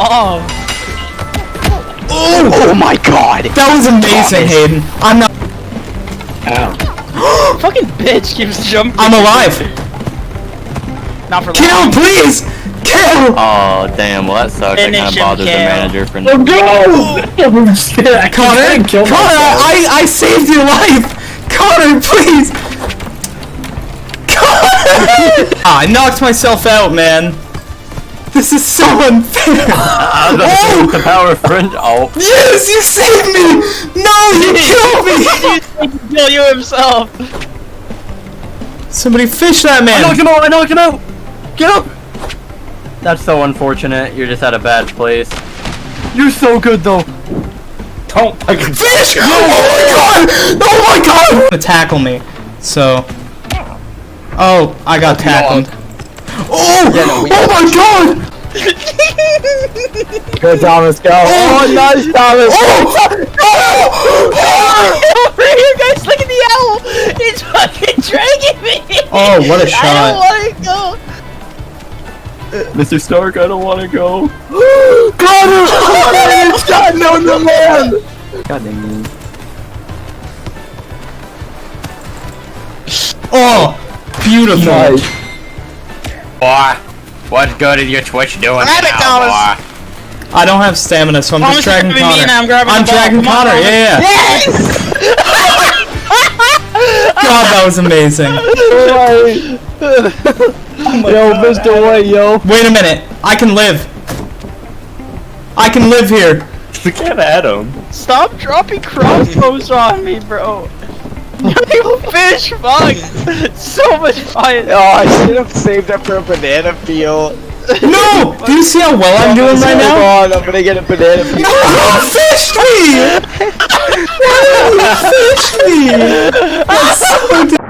Oh. Oh my god! That was amazing, Hayden. I'm not. Ow. Fucking bitch keeps jumping. I'm alive. Not for Kill, long. please! Kill! Oh damn, well that sucks. I Finish kinda him, bothered the Kale. manager for Oh, go! Connor, I saved your life! Connor, please! Connor! I knocked myself out, man. This is so unfair. Oh! The power of friend. Oh. Yes, you saved me! No, you killed me! He kill you himself. Somebody fish that man! I knocked him out! I knocked him out! Get up! That's so unfortunate. You're just at a bad place. You're so good though. Don't fucking Fish! Oh my god! Oh my god! To tackle me, so. Oh, I got tackled. Oh! Yeah, no, Oh my god! Go Thomas, go! Oh, nice Thomas! Over here, guys! Look at the owl! It's fucking dragging me! Oh, what a I shot. don't want to go! Mr. Stark, I don't want to go. Connor! It's got no the man! God dang it. Oh! Beautiful. Nice. Boy, what good is your Twitch doing Grab it, now, Thomas. boy? I don't have stamina, so I'm Thomas just dragging is grabbing me Connor. and I'm grabbing the ball. dragging Come on, Connor, Thomas. yeah. Yes! God, that was amazing. Yo, Mr. White, yo. Wait a minute. I can live. I can live here. We can't add him. Stop dropping crossbows on me, bro. You fish, fuck! So much fun. Oh, I should have saved up for a banana peel. No! Do you see how well I'm doing right now? Hold on, I'm gonna get a banana peel. No! Fished me! No, you fished me! That's so